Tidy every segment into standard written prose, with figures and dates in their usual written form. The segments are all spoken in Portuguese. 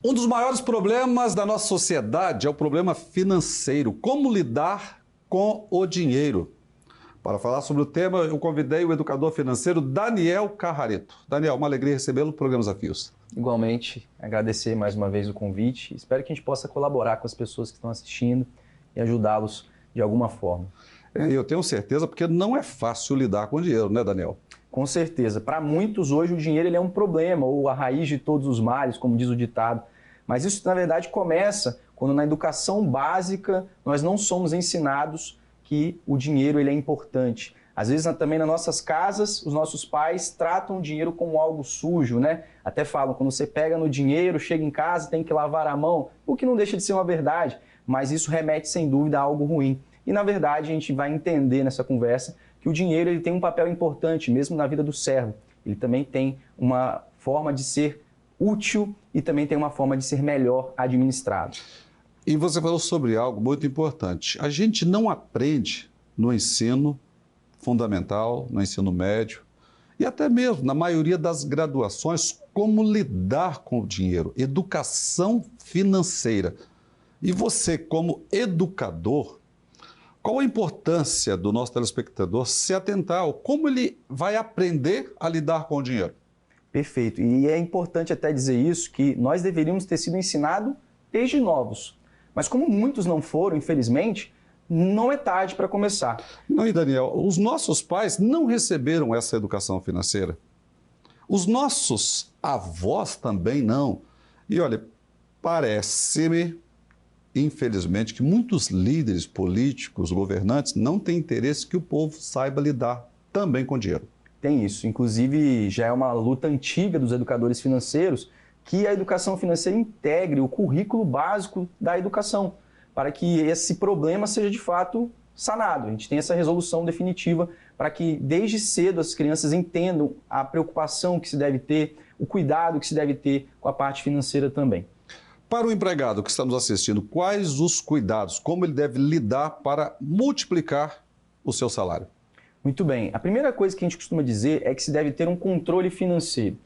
Um dos maiores problemas da nossa sociedade é o problema financeiro. Como lidar com o dinheiro? Para falar sobre o tema, eu convidei o educador financeiro Daniel Carrareto. Daniel, uma alegria recebê-lo no programa Desafios. Igualmente, agradecer mais uma vez o convite. Espero que a gente possa colaborar com as pessoas que estão assistindo e ajudá-los de alguma forma. Eu tenho certeza, porque não é fácil lidar com dinheiro, né, Daniel? Com certeza. Para muitos, hoje, o dinheiro ele é um problema, ou a raiz de todos os males, como diz o ditado. Mas isso, na verdade, começa quando na educação básica nós não somos ensinados que o dinheiro ele é importante. Às vezes, também nas nossas casas, os nossos pais tratam o dinheiro como algo sujo, né? Até falam, quando você pega no dinheiro, chega em casa, tem que lavar a mão, o que não deixa de ser uma verdade, mas isso remete, sem dúvida, a algo ruim. E, na verdade, a gente vai entender nessa conversa que o dinheiro ele tem um papel importante, mesmo na vida do servo. Ele também tem uma forma de ser útil e também tem uma forma de ser melhor administrado. E você falou sobre algo muito importante. A gente não aprende no ensino fundamental, no ensino médio e até mesmo na maioria das graduações como lidar com o dinheiro, educação financeira. E você, como educador, qual a importância do nosso telespectador se atentar ao como ele vai aprender a lidar com o dinheiro? Perfeito. E é importante até dizer isso, que nós deveríamos ter sido ensinados desde novos. Mas como muitos não foram, infelizmente, não é tarde para começar. Não, e Daniel, os nossos pais não receberam essa educação financeira. Os nossos avós também não. E olha, parece-me, infelizmente, que muitos líderes políticos, governantes, não têm interesse que o povo saiba lidar também com dinheiro. Tem isso. Inclusive, já é uma luta antiga dos educadores financeiros que a educação financeira integre o currículo básico da educação, para que esse problema seja de fato sanado. A gente tem essa resolução definitiva para que desde cedo as crianças entendam a preocupação que se deve ter, o cuidado que se deve ter com a parte financeira também. Para o empregado que está nos assistindo, quais os cuidados, como ele deve lidar para multiplicar o seu salário? Muito bem. A primeira coisa que a gente costuma dizer é que se deve ter um controle financeiro.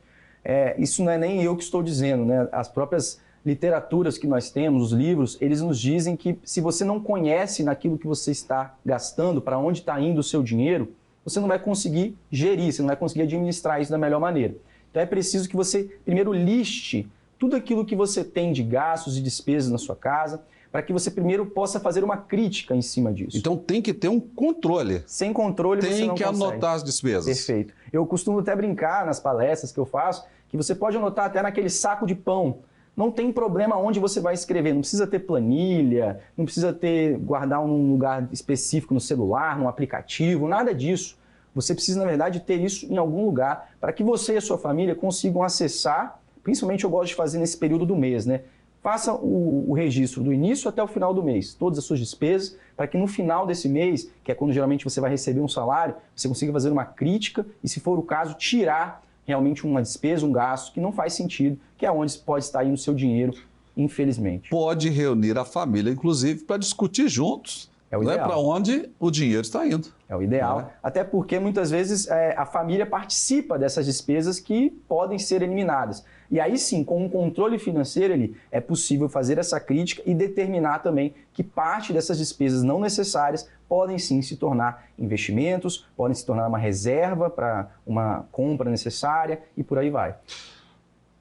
Isso não é nem eu que estou dizendo, né? As próprias literaturas que nós temos, os livros, eles nos dizem que se você não conhece naquilo que você está gastando, para onde está indo o seu dinheiro, você não vai conseguir gerir, você não vai conseguir administrar isso da melhor maneira. Então é preciso que você primeiro liste tudo aquilo que você tem de gastos e despesas na sua casa, para que você primeiro possa fazer uma crítica em cima disso. Então tem que ter um controle. Sem controle você não consegue. Tem que anotar as despesas. Perfeito. Eu costumo até brincar nas palestras que eu faço, que você pode anotar até naquele saco de pão. Não tem problema onde você vai escrever, não precisa ter planilha, não precisa guardar num lugar específico no celular, num aplicativo, nada disso. Você precisa, na verdade, ter isso em algum lugar para que você e a sua família consigam acessar, principalmente eu gosto de fazer nesse período do mês, né? Faça o registro do início até o final do mês, todas as suas despesas, para que no final desse mês, que é quando geralmente você vai receber um salário, você consiga fazer uma crítica e, se for o caso, tirar realmente uma despesa, um gasto que não faz sentido, que é onde pode estar indo o seu dinheiro, infelizmente. Pode reunir a família, inclusive, para discutir juntos. É o ideal. Para onde o dinheiro está indo. É o ideal, até porque muitas vezes a família participa dessas despesas que podem ser eliminadas. E aí sim, com um controle financeiro, é possível fazer essa crítica e determinar também que parte dessas despesas não necessárias podem sim se tornar investimentos, podem se tornar uma reserva para uma compra necessária e por aí vai.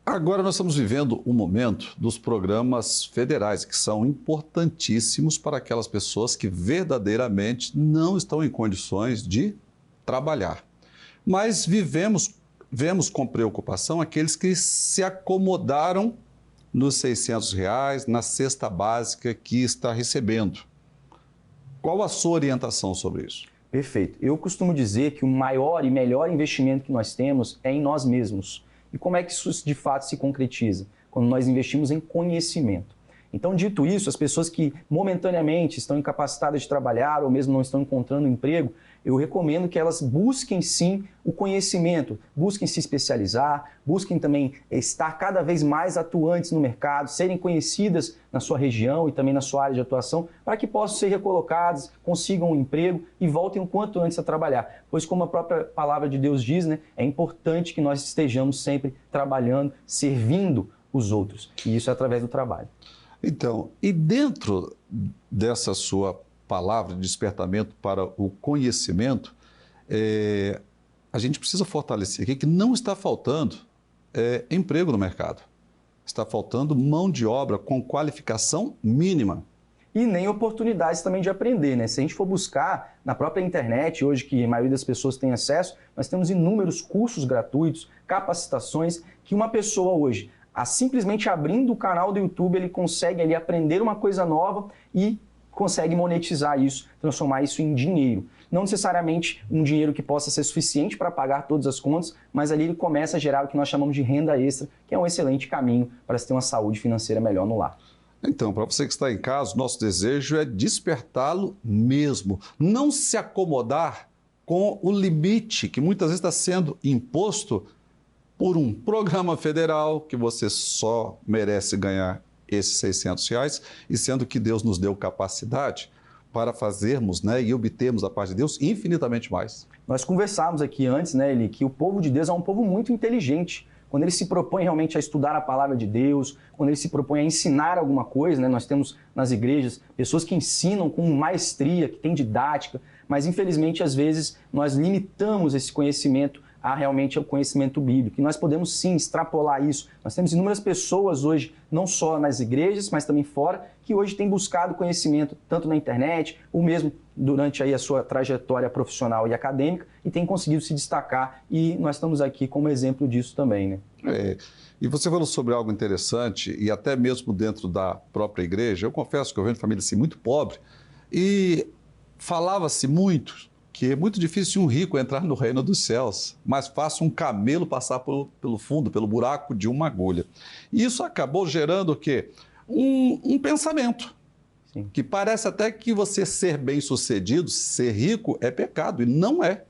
Agora nós estamos vivendo um momento dos programas federais, que são importantíssimos para aquelas pessoas que verdadeiramente não estão em condições de trabalhar. Mas vemos com preocupação aqueles que se acomodaram nos R$600, na cesta básica que está recebendo. Qual a sua orientação sobre isso? Perfeito. Eu costumo dizer que o maior e melhor investimento que nós temos é em nós mesmos. E como é que isso de fato se concretiza? Quando nós investimos em conhecimento. Então, dito isso, as pessoas que momentaneamente estão incapacitadas de trabalhar ou mesmo não estão encontrando emprego, eu recomendo que elas busquem sim o conhecimento, busquem se especializar, busquem também estar cada vez mais atuantes no mercado, serem conhecidas na sua região e também na sua área de atuação, para que possam ser recolocadas, consigam um emprego e voltem o quanto antes a trabalhar. Pois, como a própria palavra de Deus diz, né, é importante que nós estejamos sempre trabalhando, servindo os outros. E isso é através do trabalho. Então, e dentro dessa sua palavra de despertamento para o conhecimento, a gente precisa fortalecer aqui que não está faltando emprego no mercado. Está faltando mão de obra com qualificação mínima. E nem oportunidades também de aprender, né? Se a gente for buscar na própria internet, hoje que a maioria das pessoas tem acesso, nós temos inúmeros cursos gratuitos, capacitações, que uma pessoa hoje, simplesmente abrindo o canal do YouTube, ele consegue ali aprender uma coisa nova e consegue monetizar isso, transformar isso em dinheiro. Não necessariamente um dinheiro que possa ser suficiente para pagar todas as contas, mas ali ele começa a gerar o que nós chamamos de renda extra, que é um excelente caminho para se ter uma saúde financeira melhor no lar. Então, para você que está em casa, nosso desejo é despertá-lo mesmo. Não se acomodar com o limite que muitas vezes está sendo imposto por um programa federal que você só merece ganhar esses R$600, e sendo que Deus nos deu capacidade para fazermos, e obtermos da parte de Deus infinitamente mais. Nós conversávamos aqui antes, Eli, que o povo de Deus é um povo muito inteligente. Quando ele se propõe realmente a estudar a palavra de Deus, quando ele se propõe a ensinar alguma coisa, nós temos nas igrejas pessoas que ensinam com maestria, que têm didática, mas infelizmente às vezes nós limitamos esse conhecimento a realmente o conhecimento bíblico. E nós podemos sim extrapolar isso. Nós temos inúmeras pessoas hoje, não só nas igrejas, mas também fora, que hoje têm buscado conhecimento tanto na internet, ou mesmo durante aí a sua trajetória profissional e acadêmica, e têm conseguido se destacar, e nós estamos aqui como exemplo disso também, né? E você falou sobre algo interessante, e até mesmo dentro da própria igreja. Eu confesso que eu venho de família assim, muito pobre, e falava-se muito que é muito difícil um rico entrar no reino dos céus, mas fácil um camelo passar pelo fundo, pelo buraco de uma agulha. E isso acabou gerando o quê? Um pensamento. Sim. Que parece até que você ser bem-sucedido, ser rico, é pecado, e não é.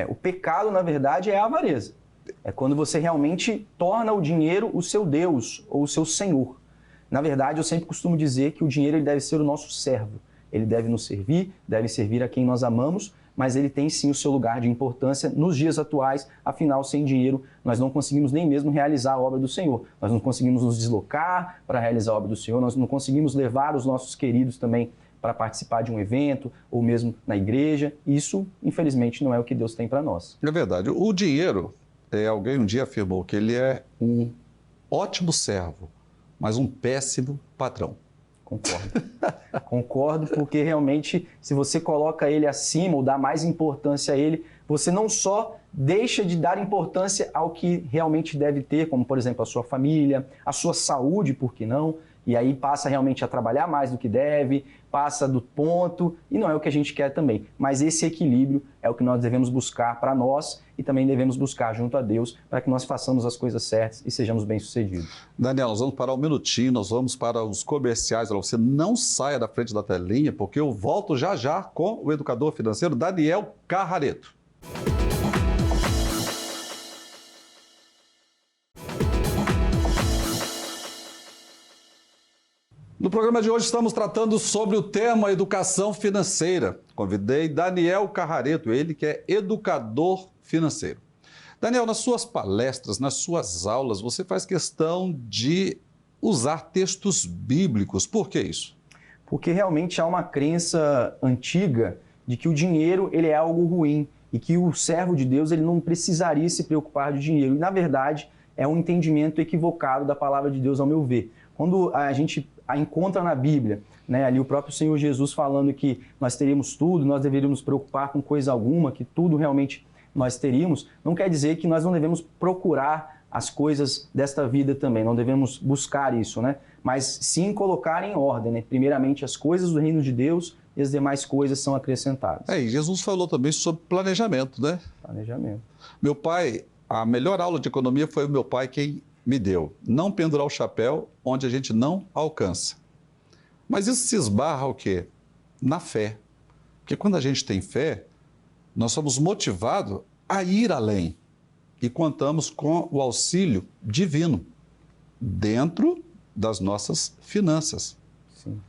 O pecado, na verdade, é a avareza. É quando você realmente torna o dinheiro o seu Deus ou o seu Senhor. Na verdade, eu sempre costumo dizer que o dinheiro ele deve ser o nosso servo. Ele deve nos servir, deve servir a quem nós amamos, mas ele tem sim o seu lugar de importância nos dias atuais. Afinal, sem dinheiro, nós não conseguimos nem mesmo realizar a obra do Senhor. Nós não conseguimos nos deslocar para realizar a obra do Senhor, nós não conseguimos levar os nossos queridos também para participar de um evento, ou mesmo na igreja. Isso, infelizmente, não é o que Deus tem para nós. É verdade. O dinheiro, alguém um dia afirmou que ele é um ótimo servo, mas um péssimo patrão. Concordo. Concordo, porque realmente, se você coloca ele acima ou dá mais importância a ele, você não só deixa de dar importância ao que realmente deve ter, como, por exemplo, a sua família, a sua saúde, por que não? E aí passa realmente a trabalhar mais do que deve, passa do ponto, e não é o que a gente quer também. Mas esse equilíbrio é o que nós devemos buscar para nós e também devemos buscar junto a Deus para que nós façamos as coisas certas e sejamos bem-sucedidos. Daniel, nós vamos parar um minutinho, nós vamos para os comerciais. Você não saia da frente da telinha, porque eu volto já já com o educador financeiro Daniel Carrareto. No programa de hoje estamos tratando sobre o tema educação financeira. Convidei Daniel Carrareto, ele que é educador financeiro. Daniel, nas suas palestras, nas suas aulas, você faz questão de usar textos bíblicos. Por que isso? Porque realmente há uma crença antiga de que o dinheiro ele é algo ruim e que o servo de Deus ele não precisaria se preocupar de dinheiro. E, na verdade, é um entendimento equivocado da palavra de Deus, ao meu ver. Quando a gente encontra na Bíblia, ali o próprio Senhor Jesus falando que nós teríamos tudo, nós deveríamos nos preocupar com coisa alguma, que tudo realmente nós teríamos, não quer dizer que nós não devemos procurar as coisas desta vida também, não devemos buscar isso, mas sim colocar em ordem, primeiramente as coisas do reino de Deus e as demais coisas são acrescentadas. E Jesus falou também sobre planejamento, Planejamento. Meu pai, a melhor aula de economia foi o meu pai quem me deu. Não pendurar o chapéu onde a gente não alcança. Mas isso se esbarra o quê? Na fé. Porque quando a gente tem fé, nós somos motivados a ir além e contamos com o auxílio divino dentro das nossas finanças. Sim.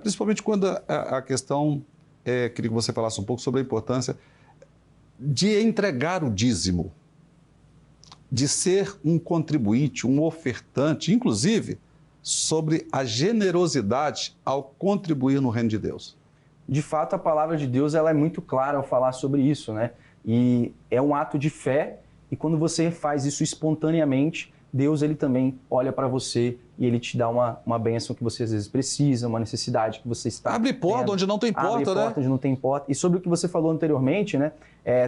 Principalmente quando a questão, queria que você falasse um pouco sobre a importância de entregar o dízimo. de ser um contribuinte, um ofertante, inclusive sobre a generosidade ao contribuir no reino de Deus. De fato, a palavra de Deus ela é muito clara ao falar sobre isso, né? E é um ato de fé, e quando você faz isso espontaneamente, Deus ele também olha para você e ele te dá uma bênção que você às vezes precisa, uma necessidade que você está Abre porta tendo. onde não tem porta, Abre né? porta onde não tem porta. E sobre o que você falou anteriormente, né?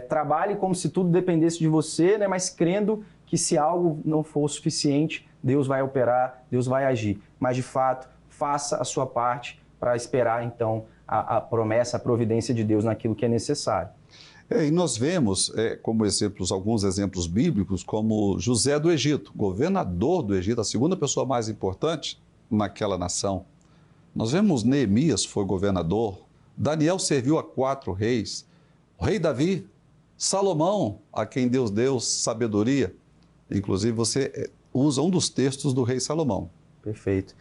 Trabalhe como se tudo dependesse de você, né? Mas crendo que se algo não for o suficiente, Deus vai operar, Deus vai agir. Mas, de fato, faça a sua parte para esperar, então, a promessa, a providência de Deus naquilo que é necessário. E nós vemos como exemplos, alguns exemplos bíblicos, como José do Egito, governador do Egito, a segunda pessoa mais importante naquela nação. Nós vemos Neemias foi governador, Daniel serviu a 4 reis, o rei Davi, Salomão, a quem Deus deu sabedoria. Inclusive, você usa um dos textos do rei Salomão. Perfeito.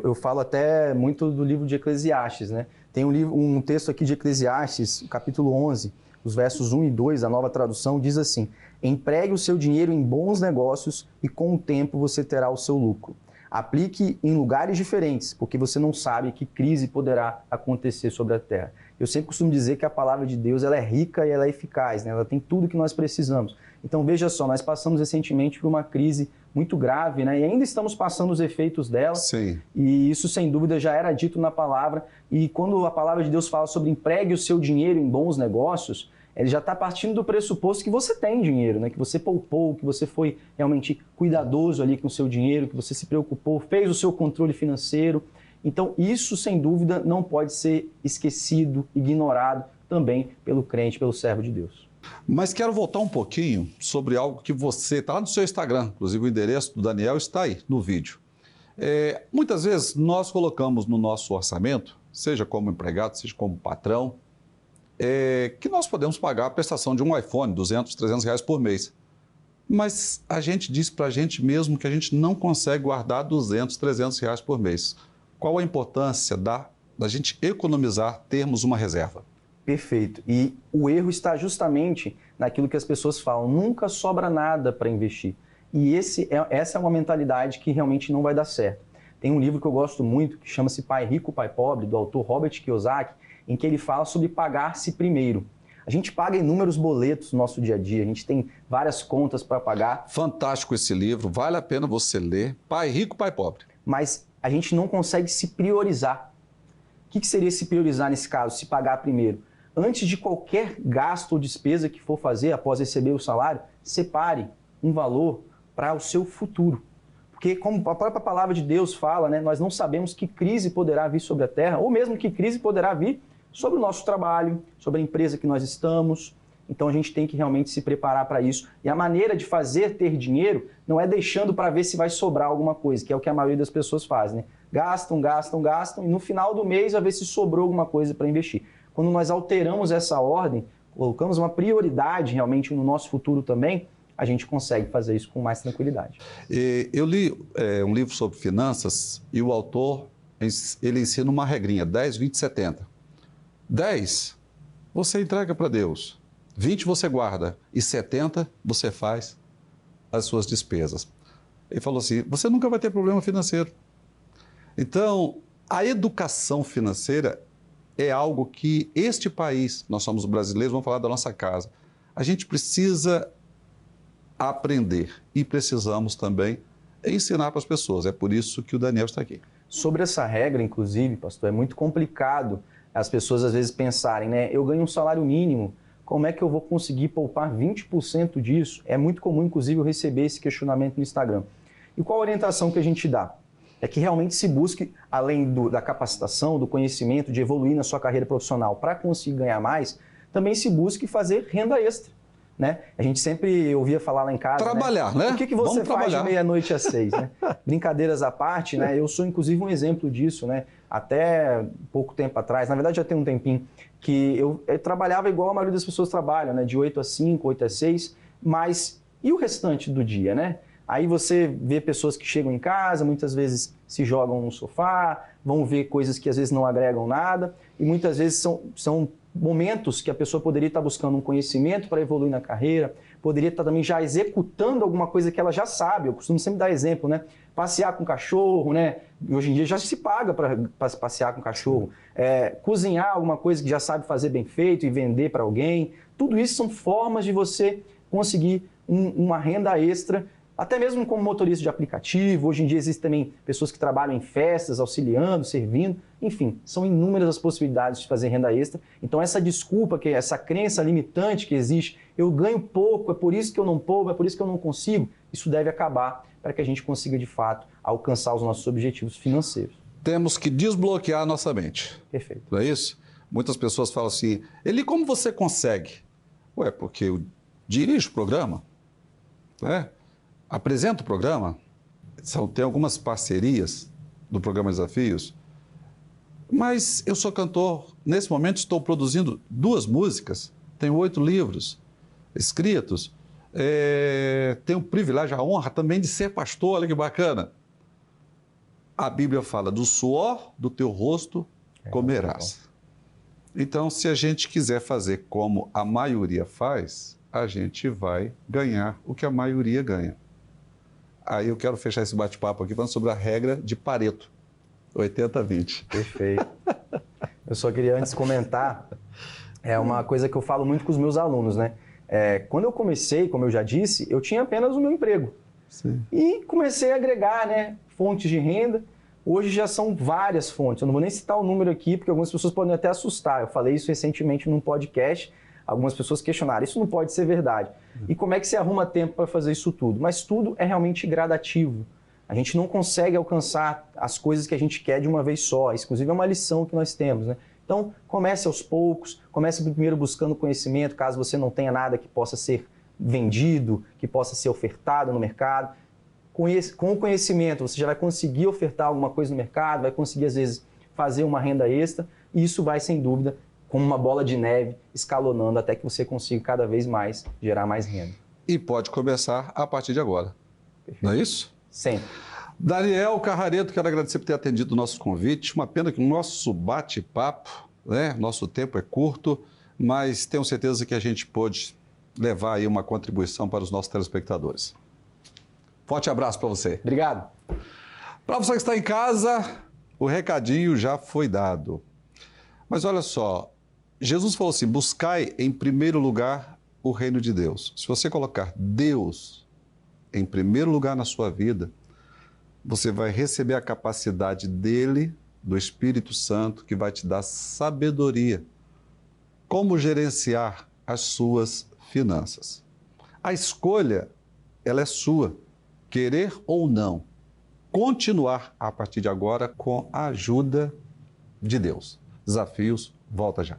Eu falo até muito do livro de Eclesiastes, né? Tem um texto aqui de Eclesiastes, capítulo 11, os versos 1 e 2, a nova tradução, diz assim: empregue o seu dinheiro em bons negócios e com o tempo você terá o seu lucro. Aplique em lugares diferentes, porque você não sabe que crise poderá acontecer sobre a terra. Eu sempre costumo dizer que a palavra de Deus ela é rica e ela é eficaz, né? Ela tem tudo que nós precisamos. Então veja só, nós passamos recentemente por uma crise muito grave, né? E ainda estamos passando os efeitos dela. Sim. E isso, sem dúvida, já era dito na palavra. E quando a palavra de Deus fala sobre empregue o seu dinheiro em bons negócios, ele já está partindo do pressuposto que você tem dinheiro, né? Que você poupou, que você foi realmente cuidadoso ali com o seu dinheiro, que você se preocupou, fez o seu controle financeiro. Então, isso, sem dúvida, não pode ser esquecido, ignorado também pelo crente, pelo servo de Deus. Mas quero voltar um pouquinho sobre algo que você está lá no seu Instagram, inclusive o endereço do Daniel está aí no vídeo. Muitas vezes nós colocamos no nosso orçamento, seja como empregado, seja como patrão, que nós podemos pagar a prestação de um iPhone, 200, 300 reais por mês. Mas a gente diz para a gente mesmo que a gente não consegue guardar 200, 300 reais por mês. Qual a importância da gente economizar, termos uma reserva? Perfeito. E o erro está justamente naquilo que as pessoas falam, nunca sobra nada para investir. E essa é uma mentalidade que realmente não vai dar certo. Tem um livro que eu gosto muito, que chama-se Pai Rico, Pai Pobre, do autor Robert Kiyosaki, em que ele fala sobre pagar-se primeiro. A gente paga inúmeros boletos no nosso dia a dia, a gente tem várias contas para pagar. Fantástico esse livro, vale a pena você ler. Pai Rico, Pai Pobre. Mas a gente não consegue se priorizar. O que seria se priorizar nesse caso, se pagar primeiro? Antes de qualquer gasto ou despesa que for fazer após receber o salário, separe um valor para o seu futuro. Porque como a própria palavra de Deus fala, né, nós não sabemos que crise poderá vir sobre a terra, ou mesmo que crise poderá vir sobre o nosso trabalho, sobre a empresa que nós estamos. Então a gente tem que realmente se preparar para isso. E a maneira de ter dinheiro não é deixando para ver se vai sobrar alguma coisa, que é o que a maioria das pessoas faz, né? Gastam, gastam, gastam, e no final do mês vai ver se sobrou alguma coisa para investir. Quando nós alteramos essa ordem, colocamos uma prioridade realmente no nosso futuro também, a gente consegue fazer isso com mais tranquilidade. Eu li um livro sobre finanças e o autor ele ensina uma regrinha, 10, 20, 70. 10 você entrega para Deus, 20 você guarda e 70 você faz as suas despesas. Ele falou assim, você nunca vai ter problema financeiro. Então, a educação financeira é algo que este país, nós somos brasileiros, vamos falar da nossa casa, a gente precisa aprender e precisamos também ensinar para as pessoas. É por isso que o Daniel está aqui. Sobre essa regra, inclusive, pastor, é muito complicado as pessoas às vezes pensarem, né? Eu ganho um salário mínimo, como é que eu vou conseguir poupar 20% disso? É muito comum, inclusive, eu receber esse questionamento no Instagram. E qual a orientação que a gente dá? É que realmente se busque, além da capacitação, do conhecimento, de evoluir na sua carreira profissional para conseguir ganhar mais, também se busque fazer renda extra. Né? A gente sempre ouvia falar lá em casa, trabalhar, né? O que você faz de meia-noite às 6, né? Brincadeiras à parte, né? Eu sou inclusive um exemplo disso, né? Até pouco tempo atrás, na verdade já tem um tempinho, que eu trabalhava igual a maioria das pessoas trabalham, né? De 8 às 5, 8 às 6, mas e o restante do dia, né? Aí você vê pessoas que chegam em casa, muitas vezes se jogam no sofá, vão ver coisas que às vezes não agregam nada, e muitas vezes são momentos que a pessoa poderia estar buscando um conhecimento para evoluir na carreira, poderia estar também já executando alguma coisa que ela já sabe. Eu costumo sempre dar exemplo, né? Passear com cachorro, né? Hoje em dia já se paga para passear com cachorro. Cozinhar alguma coisa que já sabe fazer bem feito e vender para alguém. Tudo isso são formas de você conseguir uma renda extra, até mesmo como motorista de aplicativo. Hoje em dia existem também pessoas que trabalham em festas, auxiliando, servindo. Enfim, são inúmeras as possibilidades de fazer renda extra. Então essa desculpa, essa crença limitante que existe, eu ganho pouco, é por isso que eu não poupo, é por isso que eu não consigo, isso deve acabar para que a gente consiga, de fato, alcançar os nossos objetivos financeiros. Temos que desbloquear a nossa mente. Perfeito. Não é isso? Muitas pessoas falam assim, Eli, como você consegue? Ué, porque eu dirijo o programa, né? Apresento o programa, tem algumas parcerias do programa Desafios, mas eu sou cantor, nesse momento estou produzindo 2 músicas, tenho 8 livros escritos, tenho o privilégio, a honra também de ser pastor, olha que bacana. A Bíblia fala, do suor do teu rosto comerás. Então, se a gente quiser fazer como a maioria faz, a gente vai ganhar o que a maioria ganha. Aí eu quero fechar esse bate-papo aqui falando sobre a regra de Pareto, 80-20. Perfeito. Eu só queria antes comentar, uma coisa que eu falo muito com os meus alunos, né? Quando eu comecei, como eu já disse, eu tinha apenas o meu emprego. Sim. E comecei a agregar, né, fontes de renda. Hoje já são várias fontes. Eu não vou nem citar o número aqui, porque algumas pessoas podem até assustar. Eu falei isso recentemente num podcast. Algumas pessoas questionaram, isso não pode ser verdade. E como é que você arruma tempo para fazer isso tudo? Mas tudo é realmente gradativo. A gente não consegue alcançar as coisas que a gente quer de uma vez só. Isso, inclusive, é uma lição que nós temos, né? Então, comece aos poucos, comece primeiro buscando conhecimento, caso você não tenha nada que possa ser vendido, que possa ser ofertado no mercado. Com o conhecimento, você já vai conseguir ofertar alguma coisa no mercado, vai conseguir, às vezes, fazer uma renda extra, e isso vai, sem dúvida, como uma bola de neve, escalonando até que você consiga cada vez mais gerar mais renda. E pode começar a partir de agora. Perfeito. Não é isso? Sempre. Daniel Carrareto, quero agradecer por ter atendido o nosso convite. Uma pena que o nosso bate-papo, né? Nosso tempo é curto, mas tenho certeza que a gente pôde levar aí uma contribuição para os nossos telespectadores. Forte abraço para você. Obrigado. Para você que está em casa, o recadinho já foi dado. Mas olha só, Jesus falou assim, buscai em primeiro lugar o reino de Deus. Se você colocar Deus em primeiro lugar na sua vida, você vai receber a capacidade dele, do Espírito Santo, que vai te dar sabedoria. Como gerenciar as suas finanças. A escolha, ela é sua. Querer ou não, continuar a partir de agora com a ajuda de Deus. Desafios, volta já.